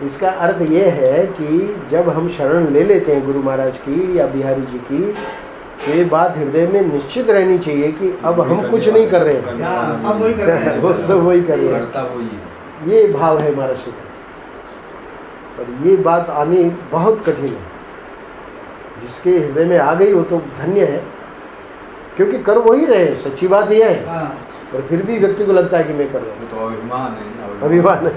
इसका अर्थ ये है कि जब हम शरण ले लेते हैं गुरु महाराज की या बिहारी जी की, तो ये बात हृदय में निश्चित रहनी चाहिए कि अब हम कुछ नहीं कर रहे हैं, हाँ, सब वही कर रहे हैं। वो सब वही कर रहे हैं। करता वही है। ये भाव है महाराज का। और ये बात आनी बहुत कठिन है। जिसके हृदय में आ गई वो तो धन्य है, क्योंकि कर वही रहे, सच्ची बात यह है। हाँ, पर फिर भी व्यक्ति को लगता है कि मैं कर रहा हूँ, वो तो अभिमान है। अभिमान है।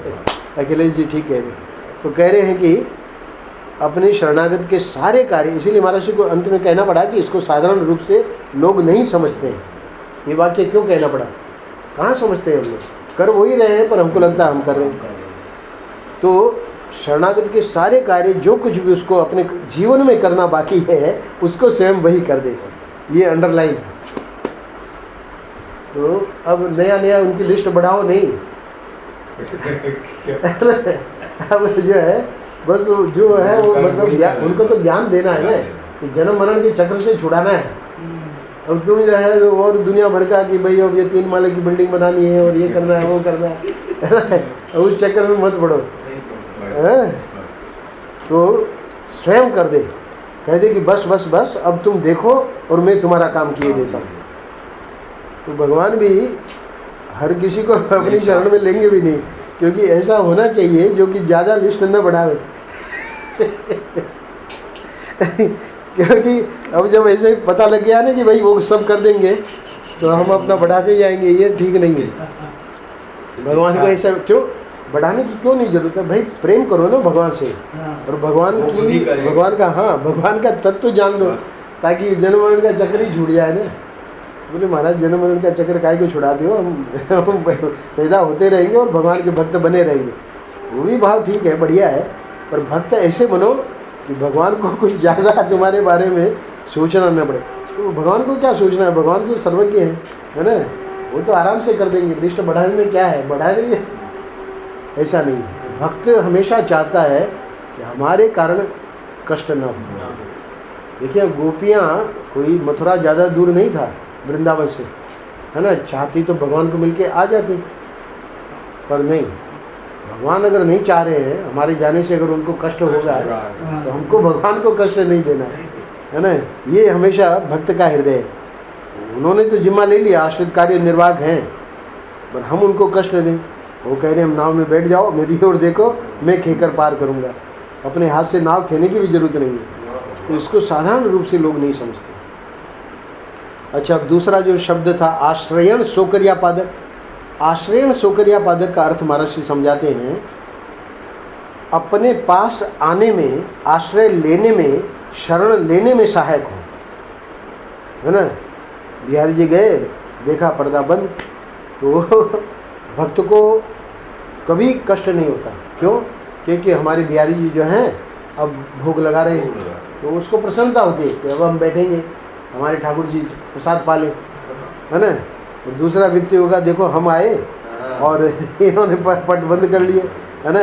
अखिलेश जी ठीक कह रहे हैं। तो कह रहे हैं कि अपने शरणागत के सारे कार्य, इसीलिए महाराज जी को अंत में कहना पड़ा कि इसको साधारण रूप से लोग नहीं समझते हैं। ये वाक्य क्यों कहना पड़ा? कहाँ समझते हैं हम लोग? कर वही रहे हैं पर हमको लगता है हम कर रहे हैं। तो शरणागत के सारे कार्य जो कुछ भी उसको अपने जीवन में करना बाकी है, उसको स्वयं वही कर दे। ये अंडरलाइन। तो अब नया नया उनकी लिस्ट बढ़ाओ नहीं। अब जो है बस जो है वो मतलब उनको तो ज्ञान देना है ना कि जन्म मरण के चक्र से छुड़ाना है। अब तुम जो है और दुनिया भर का कि भाई अब ये 3 माले की बिल्डिंग बनानी है और ये करना है वो करना है, उस चक्कर में मत पड़ो। तो स्वयं कर दे, कह दे कि बस बस बस अब तुम देखो और मैं तुम्हारा काम किए देता हूँ। तो भगवान भी हर किसी को अपनी शरण में लेंगे भी नहीं, क्योंकि ऐसा होना चाहिए जो कि ज़्यादा लिस्ट न बढ़ावे। क्योंकि अब जब ऐसे पता लग गया ना कि भाई वो सब कर देंगे तो हम अपना बढ़ाते जाएंगे, ये ठीक नहीं है। भगवान को ऐसा क्यों बढ़ाने की क्यों नहीं जरूरत है? भाई प्रेम करो ना भगवान से, और भगवान का तत्व जान लो, ताकि जन्म मरण का चक्र ही छूट जाए ना। बोले महाराज जन्म मरण का चक्र काहे को छुड़ाते हो? हम पैदा होते रहेंगे और भगवान के भक्त बने रहेंगे। वो भी भाव ठीक है, बढ़िया है, पर भक्त ऐसे बनो कि भगवान को कुछ ज़्यादा तुम्हारे बारे में सोचना न पड़े। तो भगवान को क्या सोचना है? भगवान तो सर्वज्ञ है ना, वो तो आराम से कर देंगे। लिस्ट बढ़ाने में क्या है, बढ़ा देंगे। ऐसा नहीं है। भक्त हमेशा चाहता है कि हमारे कारण कष्ट न हो। देखिए गोपियाँ, कोई मथुरा ज़्यादा दूर नहीं था वृंदावन से, है ना, चाहती तो भगवान को मिलके आ जाती, पर नहीं। भगवान अगर नहीं चाह रहे हैं हमारे जाने से, अगर उनको कष्ट होगा तो हमको भगवान को कष्ट नहीं देना है ना। ये हमेशा भक्त का हृदय है। उन्होंने तो जिम्मा ले लिया, आश्रित कार्य निर्वाहक हैं, पर हम उनको कष्ट दें। वो कह रहे हैं हम नाव में बैठ जाओ, मेरी ओर देखो, मैं खेकर पार करूँगा। अपने हाथ से नाव खेने की भी जरूरत नहीं है। तो इसको साधारण रूप से लोग नहीं समझते। अच्छा, अब दूसरा जो शब्द था आश्रयण सोकरिया पादक। आश्रयण सोकरिया पादक का अर्थ महाराज जी समझाते हैं, अपने पास आने में, आश्रय लेने में, शरण लेने में सहायक हो, है ना। बिहारी जी गए, देखा पर्दा बंद, तो भक्त को कभी कष्ट नहीं होता। क्यों? क्योंकि हमारे बिहारी जी जो हैं अब भोग लगा रहे हैं, तो उसको प्रसन्नता होती है कि अब हम बैठेंगे, हमारे ठाकुर जी प्रसाद पाले, है ना। और दूसरा व्यक्ति होगा, देखो हम आए और इन्होंने पट बंद कर लिए, है ना,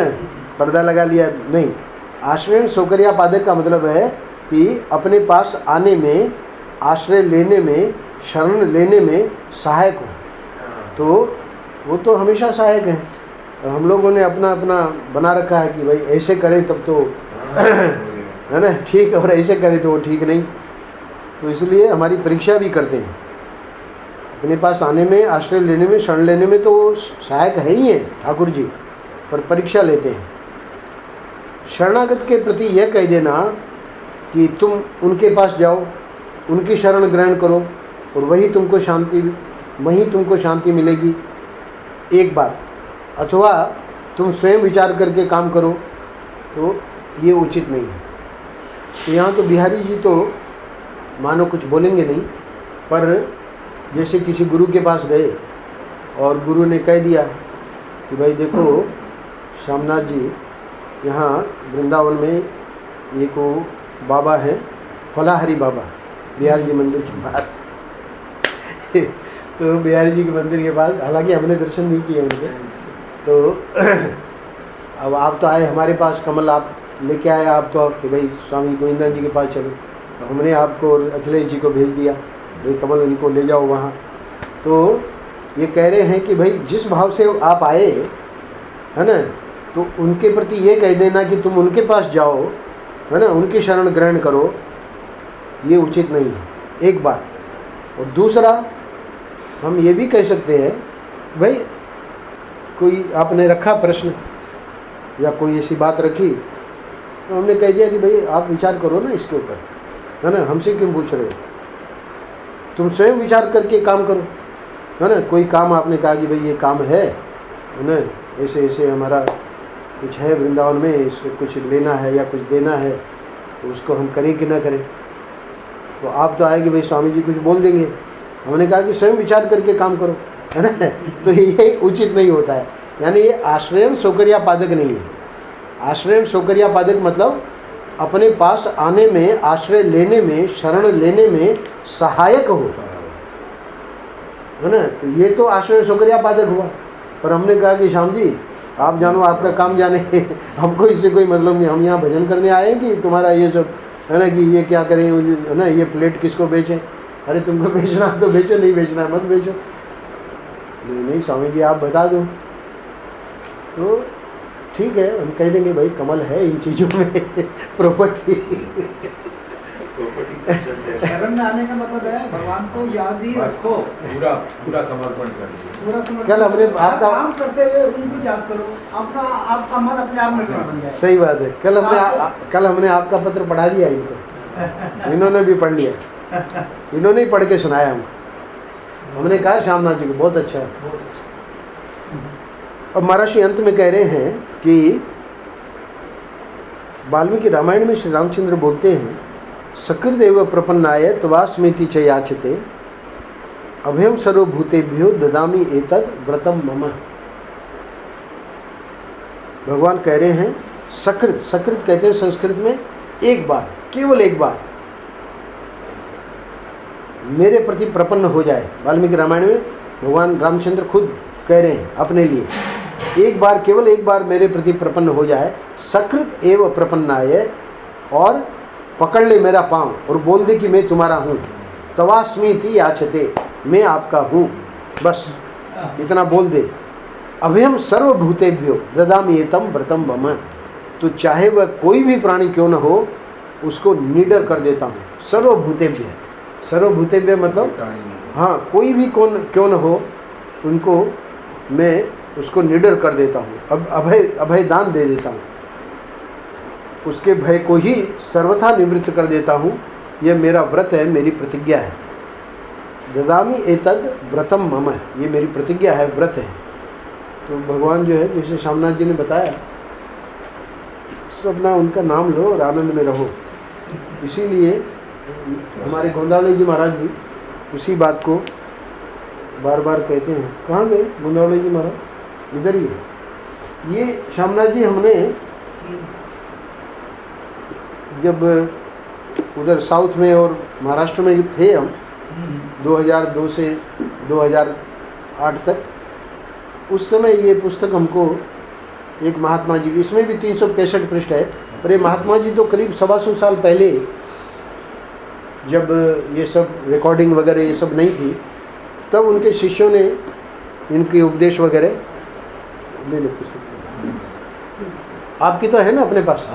पर्दा लगा लिया। नहीं, आश्रय सोकरिया पादक का मतलब है कि अपने पास आने में, आश्रय लेने में, शरण लेने में सहायक हो। तो वो तो हमेशा सहायक है। और हम लोगों ने अपना अपना बना रखा है कि भाई ऐसे करें तब तो है ना ठीक, और ऐसे करें तो वो ठीक नहीं। तो इसलिए हमारी परीक्षा भी करते हैं। अपने पास आने में, आश्रय लेने में, शरण लेने में तो वो सहायक है ही है ठाकुर जी, पर परीक्षा लेते हैं। शरणागत के प्रति यह कह देना कि तुम उनके पास जाओ, उनकी शरण ग्रहण करो और वहीं तुमको शांति मिलेगी, एक बात। अथवा तुम स्वयं विचार करके काम करो, तो ये उचित नहीं है। तो यहाँ तो बिहारी जी तो मानो कुछ बोलेंगे नहीं, पर जैसे किसी गुरु के पास गए और गुरु ने कह दिया कि भाई देखो श्यामनाथ जी, यहाँ वृंदावन में एक वो बाबा है फलाहरी बाबा, बिहारी जी मंदिर के पास। तो बिहारी जी के मंदिर के पास, हालांकि हमने दर्शन नहीं किए उनके, तो अब आप तो आए हमारे पास, कमल आप लेके आए आपको कि भाई स्वामी गोविंदन जी के पास चलो, तो हमने आपको और अखिलेश जी को भेज दिया, भाई कमल इनको ले जाओ वहाँ। तो ये कह रहे हैं कि भाई जिस भाव से आप आए, है ना, तो उनके प्रति ये कह देना कि तुम उनके पास जाओ, है ना, उनकी शरण ग्रहण करो, ये उचित नहीं है, एक बात। और दूसरा, हम ये भी कह सकते हैं, भाई कोई आपने रखा प्रश्न या कोई ऐसी बात रखी, तो हमने कह दिया कि भाई आप विचार करो ना इसके ऊपर, है ना, हमसे क्यों पूछ रहे हो, तुम स्वयं विचार करके काम करो, है ना। कोई काम आपने कहा कि भाई ये काम है ना, ऐसे ऐसे हमारा कुछ है वृंदावन में, इसको कुछ लेना है या कुछ देना है, तो उसको हम करें कि ना करें। तो आप तो आए कि भाई स्वामी जी कुछ बोल देंगे, हमने कहा कि स्वयं विचार करके काम करो, है ना। तो ये उचित नहीं होता है, यानी ये आश्रयण सौकर्या पादक नहीं है। आश्रयण सौकर्या पादक मतलब अपने पास आने में, आश्रय लेने में, शरण लेने में सहायक हो, है ना। तो ये तो आश्रय सौकर्या पादक हुआ। पर हमने कहा कि श्याम जी आप जानो, आपका काम जाने, हमको इससे कोई मतलब नहीं, हम यहाँ भजन करने आए हैं कि तुम्हारा ये सब, है ना, कि ये क्या करें, है ना, ये प्लेट किसको बेचें। अरे तुमको बेचना तो बेचो, नहीं बेचना है मत बेचो। नहीं स्वामी जी आप बता दो, तो ठीक है, हम कह देंगे भाई कमल है इन चीज़ों में प्रॉपर्टी। शरण में आने का मतलब है भगवान को याद ही रखो, पूरा पूरा समर्पण कर दो। पूरा समर्पण। कल हमने आपका काम करते हुए उनको याद करो, अपना आपका मन अपने आप में बन जाए। सही बात है। कल हमने आपका पत्र पढ़ा दिया इनको, इन्होंने भी पढ़ लिया, इन्होंने ही पढ़ के सुनाया हमको। हमने कहा श्यामनाथ जी को बहुत अच्छा है। अब महर्षि अंत में कह रहे हैं कि वाल्मीकि रामायण में श्री रामचंद्र बोलते हैं, सकृदेव प्रपन्नाय तवास्मीति च याचते अभयम सर्वभूतेभ्यो ददामि एतद व्रतम मम। भगवान कह रहे हैं सकृत, सकृत कहते हैं संस्कृत में एक बार, केवल एक बार मेरे प्रति प्रपन्न हो जाए। वाल्मीकि रामायण में भगवान रामचंद्र खुद कह रहे हैं अपने लिए, एक बार, केवल एक बार मेरे प्रति प्रपन्न हो जाए, सकृत एव प्रपन्नाय, और पकड़ ले मेरा पाँव और बोल दे कि मैं तुम्हारा हूँ, तवास्मीति याचते, मैं आपका हूँ, बस इतना बोल दे। अभयम सर्वभूतेभ्यो ददामि एतम व्रतम मम, तो चाहे वह कोई भी प्राणी क्यों न हो उसको निडर कर देता हूँ। सर्वभूतेभ्य, सर्वभूतेभ्य मतलब हाँ, कोई भी कौन क्यों न हो उनको मैं उसको निडर कर देता हूँ, अब अभय दान दे देता हूँ, उसके भय को ही सर्वथा निवृत्त कर देता हूँ। यह मेरा व्रत है, मेरी प्रतिज्ञा है। ददामि एतद व्रतम मम, ये मेरी प्रतिज्ञा है, व्रत है। तो भगवान जो है, जैसे श्यामनाथ जी ने बताया, सब ना उनका नाम लो और आनंद में रहो। इसीलिए हमारे गोंदावले जी महाराज भी उसी बात को बार बार कहते हैं। कहाँ गए गोंदावले जी महाराज? इधर ही है। ये श्यामनाथ जी हमने जब उधर साउथ में और महाराष्ट्र में थे हम 2002 से 2008 तक, उस समय ये पुस्तक हमको एक महात्मा जी की, इसमें भी 365 पृष्ठ है, पर ये महात्मा जी तो करीब 125 साल पहले, जब ये सब रिकॉर्डिंग वगैरह ये सब नहीं थी, तब उनके शिष्यों ने इनके उपदेश वगैरह ले लो। पुस्तक आपकी तो है ना अपने पास?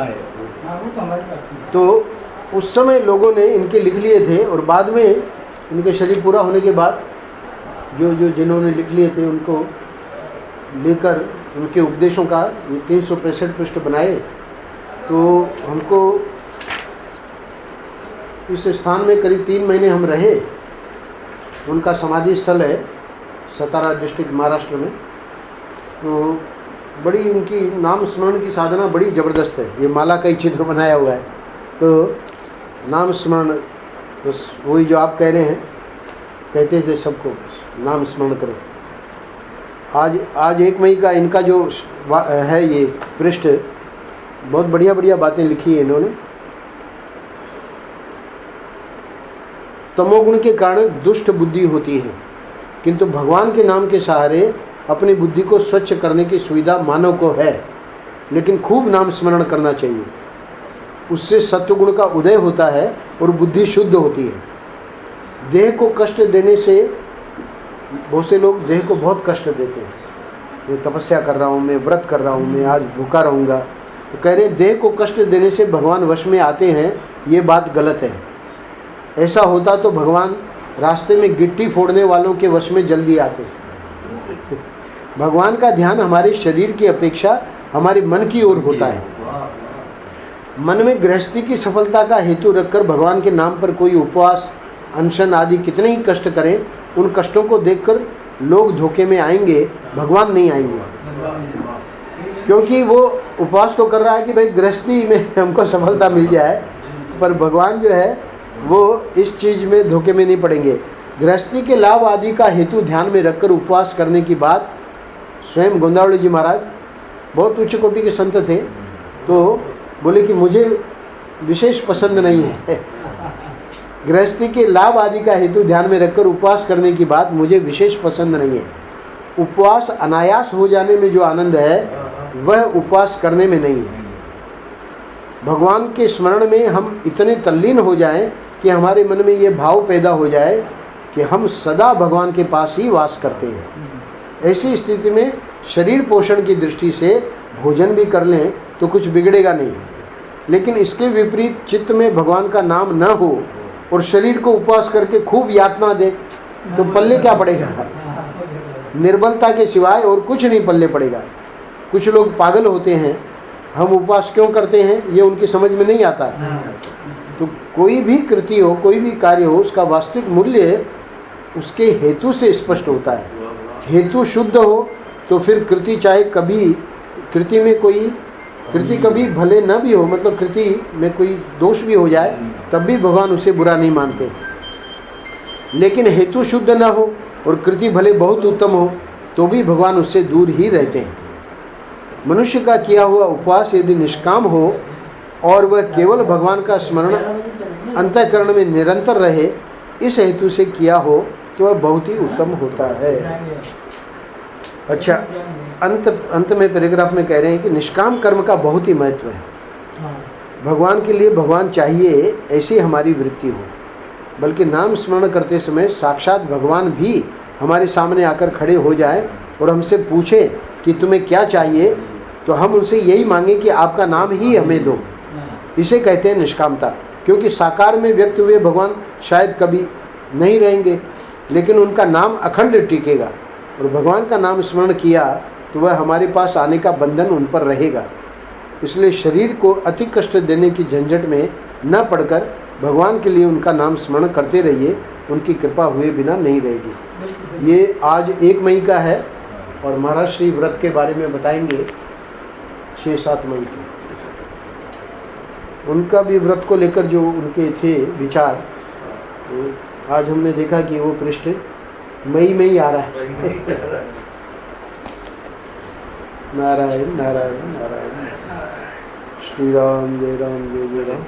तो उस समय लोगों ने इनके लिख लिए थे, और बाद में इनके शरीर पूरा होने के बाद जो जिन्होंने लिख लिए थे उनको लेकर उनके उपदेशों का ये 365 पृष्ठ बनाए। तो हमको इस स्थान में करीब 3 महीने हम रहे। उनका समाधि स्थल है सतारा डिस्ट्रिक्ट महाराष्ट्र में। तो बड़ी उनकी नाम स्मरण की साधना बड़ी ज़बरदस्त है। ये माला का ही चित्र बनाया हुआ है। तो नाम स्मरण, बस वही जो आप कह रहे हैं, कहते थे सबको नाम स्मरण करो। आज 1 मई का इनका जो है ये पृष्ठ, बहुत बढ़िया बढ़िया बातें लिखी है इन्होंने। तमोगुण के कारण दुष्ट बुद्धि होती है, किंतु भगवान के नाम के सहारे अपनी बुद्धि को स्वच्छ करने की सुविधा मानव को है, लेकिन खूब नाम स्मरण करना चाहिए। उससे सत्वगुण का उदय होता है और बुद्धि शुद्ध होती है। देह को कष्ट देने से, बहुत से लोग देह को बहुत कष्ट देते हैं, मैं तपस्या कर रहा हूँ, मैं व्रत कर रहा हूँ, मैं आज भूखा रहूँगा। तो कह रहे देह को कष्ट देने से भगवान वश में आते हैं, ये बात गलत है। ऐसा होता तो भगवान रास्ते में गिट्टी फोड़ने वालों के वश में जल्दी आते। भगवान का ध्यान हमारे शरीर की अपेक्षा हमारे मन की ओर होता है। मन में गृहस्थी की सफलता का हेतु रखकर भगवान के नाम पर कोई उपवास, अनशन आदि कितने ही कष्ट करें, उन कष्टों को देखकर लोग धोखे में आएंगे, भगवान नहीं आएंगे। क्योंकि वो उपवास तो कर रहा है कि भाई गृहस्थी में हमको सफलता मिल जाए, पर भगवान जो है वो इस चीज़ में धोखे में नहीं पड़ेंगे। गृहस्थी के लाभ आदि का हेतु ध्यान में रखकर उपवास करने की बात स्वयं गोंदावली जी महाराज बहुत उच्च कोटि के संत थे, तो बोले कि मुझे विशेष पसंद नहीं है। गृहस्थी के लाभ आदि का हेतु ध्यान में रखकर उपवास करने की बात मुझे विशेष पसंद नहीं है। उपवास अनायास हो जाने में जो आनंद है वह उपवास करने में नहीं है। भगवान के स्मरण में हम इतने तल्लीन हो जाएं कि हमारे मन में ये भाव पैदा हो जाए कि हम सदा भगवान के पास ही वास करते हैं। ऐसी स्थिति में शरीर पोषण की दृष्टि से भोजन भी कर लें तो कुछ बिगड़ेगा नहीं, लेकिन इसके विपरीत चित्त में भगवान का नाम न हो और शरीर को उपवास करके खूब यातना दे तो पल्ले क्या पड़ेगा? निर्बलता के सिवाय और कुछ नहीं पल्ले पड़ेगा। कुछ लोग पागल होते हैं, हम उपवास क्यों करते हैं ये उनकी समझ में नहीं आता। तो कोई भी कृति हो, कोई भी कार्य हो, उसका वास्तविक मूल्य उसके हेतु से स्पष्ट होता है। हेतु शुद्ध हो तो फिर कृति चाहे कभी कृति में कोई कृति कभी भले न भी हो, मतलब कृति में कोई दोष भी हो जाए तब भी भगवान उसे बुरा नहीं मानते। लेकिन हेतु शुद्ध न हो और कृति भले बहुत उत्तम हो तो भी भगवान उससे दूर ही रहते हैं। मनुष्य का किया हुआ उपवास यदि निष्काम हो और वह केवल भगवान का स्मरण अंतःकरण में निरंतर रहे, इस हेतु से किया हो तो वह बहुत ही उत्तम होता है। अच्छा, अंत में पैराग्राफ में कह रहे हैं कि निष्काम कर्म का बहुत ही महत्व है। भगवान के लिए भगवान चाहिए ऐसी हमारी वृत्ति हो, बल्कि नाम स्मरण करते समय साक्षात भगवान भी हमारे सामने आकर खड़े हो जाए और हमसे पूछे कि तुम्हें क्या चाहिए, तो हम उनसे यही मांगे कि आपका नाम ही हमें दो। इसे कहते हैं निष्कामता। क्योंकि साकार में व्यक्त हुए भगवान शायद कभी नहीं रहेंगे, लेकिन उनका नाम अखंड टिकेगा और भगवान का नाम स्मरण किया तो वह हमारे पास आने का बंधन उन पर रहेगा। इसलिए शरीर को अति कष्ट देने की झंझट में न पड़कर भगवान के लिए उनका नाम स्मरण करते रहिए, उनकी कृपा हुए बिना नहीं रहेगी। ये आज 1 मई का है और महाराज श्री व्रत के बारे में बताएंगे 6-7 मई को। उनका भी व्रत को लेकर जो उनके थे विचार, तो आज हमने देखा कि वो पृष्ठ मई में ही आ रहा है। नारायण नारायण नारायण। श्री राम जय राम जय जय राम।